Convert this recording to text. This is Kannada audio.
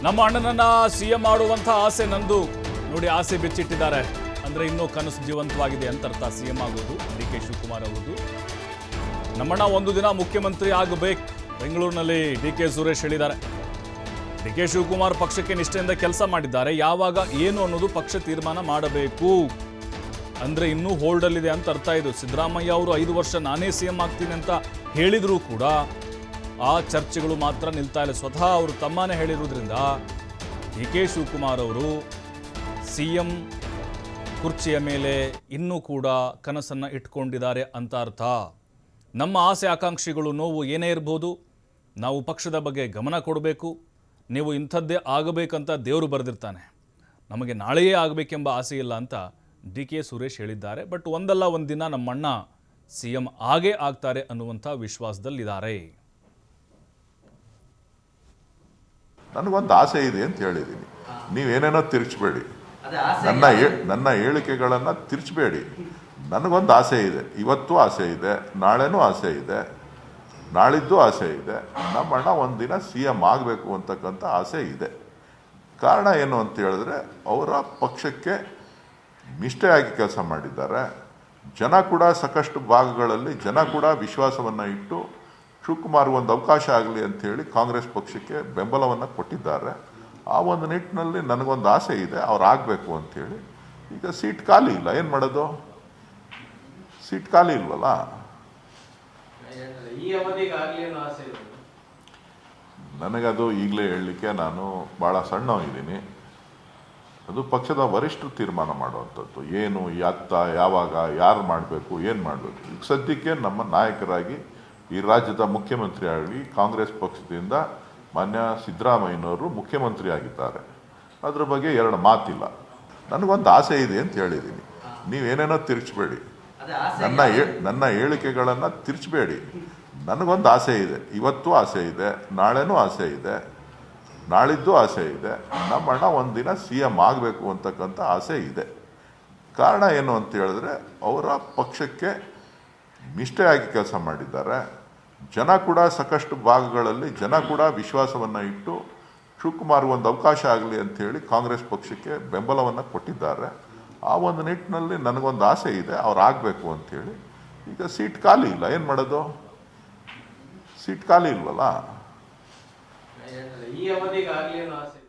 ನಮ್ಮ ಅಣ್ಣನನ್ನ ಸಿಎಂ ಮಾಡುವಂತ ಆಸೆ ನಂದು ನೋಡಿ, ಆಸೆ ಬೆಚ್ಚಿಟ್ಟಿದ್ದಾರೆ ಅಂದ್ರೆ ಇನ್ನೂ ಕನಸು ಜೀವಂತವಾಗಿದೆ ಅಂತ ಅರ್ಥ. ಸಿಎಂ ಆಗೋದು ಡಿ ಕೆ ಶಿವಕುಮಾರ್ ಆಗೋದು. ನಮ್ಮಣ್ಣ ಒಂದು ದಿನ ಮುಖ್ಯಮಂತ್ರಿ ಆಗಬೇಕು ಬೆಂಗಳೂರಿನಲ್ಲಿ ಡಿ ಕೆ ಸುರೇಶ್ ಹೇಳಿದ್ದಾರೆ. ಡಿ ಕೆ ಶಿವಕುಮಾರ್ ಪಕ್ಷಕ್ಕೆ ನಿಷ್ಠೆಯಿಂದ ಕೆಲಸ ಮಾಡಿದ್ದಾರೆ. ಯಾವಾಗ ಏನು ಅನ್ನೋದು ಪಕ್ಷ ತೀರ್ಮಾನ ಮಾಡಬೇಕು ಅಂದ್ರೆ ಇನ್ನೂ ಹೋಲ್ಡಲ್ಲಿದೆ ಅಂತ ಅರ್ಥ. ಇದು ಸಿದ್ದರಾಮಯ್ಯ ಅವರು 5 ವರ್ಷ ನಾನೇ ಸಿಎಂ ಆಗ್ತೀನಿ ಅಂತ ಹೇಳಿದ್ರು ಕೂಡ ಆ ಚರ್ಚೆಗಳು ಮಾತ್ರ ನಿಲ್ತಾ ಇಲ್ಲ. ಸ್ವತಃ ಅವರು ತಮ್ಮನೇ ಹೇಳಿರೋದ್ರಿಂದ ಡಿ ಕೆ ಶಿವಕುಮಾರ್ ಅವರು ಸಿಎಂ ಕುರ್ಚಿಯ ಮೇಲೆ ಇನ್ನೂ ಕೂಡ ಕನಸನ್ನು ಇಟ್ಕೊಂಡಿದ್ದಾರೆ ಅಂತ ಅರ್ಥ. ನಮ್ಮ ಆಸೆ ಆಕಾಂಕ್ಷೆಗಳು ನೋವು ಏನೇ ಇರ್ಬೋದು, ನಾವು ಪಕ್ಷದ ಬಗ್ಗೆ ಗಮನ ಕೊಡಬೇಕು. ನೀವು ಇಂಥದ್ದೇ ಆಗಬೇಕಂತ ದೇವರು ಬರೆದಿರ್ತಾನೆ, ನಮಗೆ ನಾಳೆಯೇ ಆಗಬೇಕೆಂಬ ಆಸೆ ಇಲ್ಲ ಅಂತ ಡಿ ಕೆ ಸುರೇಶ್ ಹೇಳಿದ್ದಾರೆ. ಬಟ್ ಒಂದಲ್ಲ ಒಂದು ದಿನ ನಮ್ಮಣ್ಣ ಸಿಎಂ ಆಗೇ ಆಗ್ತಾರೆ ಅನ್ನುವಂಥ ವಿಶ್ವಾಸದಲ್ಲಿದ್ದಾರೆ. ನನಗೊಂದು ಆಸೆ ಇದೆ ಅಂತ ಹೇಳಿದ್ದೀನಿ. ನೀವೇನೇನೋ ತಿರ್ಚಬೇಡಿ, ನನ್ನ ಹೇಳಿಕೆಗಳನ್ನು ತಿರ್ಚಬೇಡಿ. ನನಗೊಂದು ಆಸೆ ಇದೆ, ಇವತ್ತು ಆಸೆ ಇದೆ, ನಾಳೆನೂ ಆಸೆ ಇದೆ, ನಾಳಿದ್ದು ಆಸೆ ಇದೆ. ನಮ್ಮಣ್ಣ ಒಂದಿನ ಸಿಎಂ ಆಗಬೇಕು ಅಂತಕ್ಕಂಥ ಆಸೆ ಇದೆ. ಕಾರಣ ಏನು ಅಂತ ಹೇಳಿದ್ರೆ, ಅವರ ಪಕ್ಷಕ್ಕೆ ನಿಷ್ಠೆಯಾಗಿ ಕೆಲಸ ಮಾಡಿದ್ದಾರೆ. ಜನ ಕೂಡ ಸಾಕಷ್ಟು ಭಾಗಗಳಲ್ಲಿ ಜನ ಕೂಡ ವಿಶ್ವಾಸವನ್ನು ಇಟ್ಟು ಶಿವಕುಮಾರ್ ಒಂದು ಅವಕಾಶ ಆಗಲಿ ಅಂಥೇಳಿ ಕಾಂಗ್ರೆಸ್ ಪಕ್ಷಕ್ಕೆ ಬೆಂಬಲವನ್ನು ಕೊಟ್ಟಿದ್ದಾರೆ. ಆ ಒಂದು ನಿಟ್ಟಿನಲ್ಲಿ ನನಗೊಂದು ಆಸೆ ಇದೆ, ಅವ್ರು ಆಗಬೇಕು ಅಂಥೇಳಿ. ಈಗ ಸೀಟ್ ಖಾಲಿ ಇಲ್ಲ, ಏನು ಮಾಡೋದು? ಸೀಟ್ ಖಾಲಿ ಇಲ್ವಲ್ಲ. ನನಗದು ಈಗಲೇ ಹೇಳಲಿಕ್ಕೆ ನಾನು ಭಾಳ ಸಣ್ಣ ಇದ್ದೀನಿ. ಅದು ಪಕ್ಷದ ವರಿಷ್ಠರು ತೀರ್ಮಾನ ಮಾಡುವಂಥದ್ದು. ಏನು ಯಾತ್ತ ಯಾವಾಗ ಯಾರು ಮಾಡಬೇಕು ಏನು ಮಾಡಬೇಕು. ಈಗ ಸದ್ಯಕ್ಕೆ ನಮ್ಮ ನಾಯಕರಾಗಿ ಈ ರಾಜ್ಯದ ಮುಖ್ಯಮಂತ್ರಿ ಆಗಿ ಕಾಂಗ್ರೆಸ್ ಪಕ್ಷದಿಂದ ಮಾನ್ಯ ಸಿದ್ದರಾಮಯ್ಯನವರು ಮುಖ್ಯಮಂತ್ರಿ ಆಗಿದ್ದಾರೆ. ಅದ್ರ ಬಗ್ಗೆ ಎರಡು ಮಾತಿಲ್ಲ. ನನಗೊಂದು ಆಸೆ ಇದೆ ಅಂತ ಹೇಳಿದ್ದೀನಿ. ನೀವೇನೇನೋ ತಿರ್ಚಬೇಡಿ, ನನ್ನ ಹೇಳಿಕೆಗಳನ್ನು ತಿರ್ಚಬೇಡಿ. ನನಗೊಂದು ಆಸೆ ಇದೆ, ಇವತ್ತು ಆಸೆ ಇದೆ, ನಾಳೆನೂ ಆಸೆ ಇದೆ, ನಾಳಿದ್ದು ಆಸೆ ಇದೆ. ನಮ್ಮಣ್ಣ ಒಂದಿನ ಸಿಎಂ ಆಗಬೇಕು ಅಂತಕ್ಕಂಥ ಆಸೆ ಇದೆ. ಕಾರಣ ಏನು ಅಂತ ಹೇಳಿದ್ರೆ, ಅವರ ಪಕ್ಷಕ್ಕೆ ನಿಷ್ಠೆಯಾಗಿ ಕೆಲಸ ಮಾಡಿದ್ದಾರೆ. ಜನ ಕೂಡ ಸಾಕಷ್ಟು ಭಾಗಗಳಲ್ಲಿ ಜನ ಕೂಡ ವಿಶ್ವಾಸವನ್ನು ಇಟ್ಟು ಶಿವಕುಮಾರ್ ಒಂದು ಅವಕಾಶ ಆಗಲಿ ಅಂಥೇಳಿ ಕಾಂಗ್ರೆಸ್ ಪಕ್ಷಕ್ಕೆ ಬೆಂಬಲವನ್ನು ಕೊಟ್ಟಿದ್ದಾರೆ. ಆ ಒಂದು ನಿಟ್ಟಿನಲ್ಲಿ ನನಗೊಂದು ಆಸೆ ಇದೆ, ಅವ್ರು ಆಗಬೇಕು ಅಂಥೇಳಿ. ಈಗ ಸೀಟ್ ಖಾಲಿ ಇಲ್ಲ, ಏನು ಮಾಡೋದು? ಸೀಟ್ ಖಾಲಿ ಇಲ್ವಲ್ಲ. ಈ ಅವಧಿಗೆ ಆಗಲಿ ಅನ್ನೋ ಆಸೆ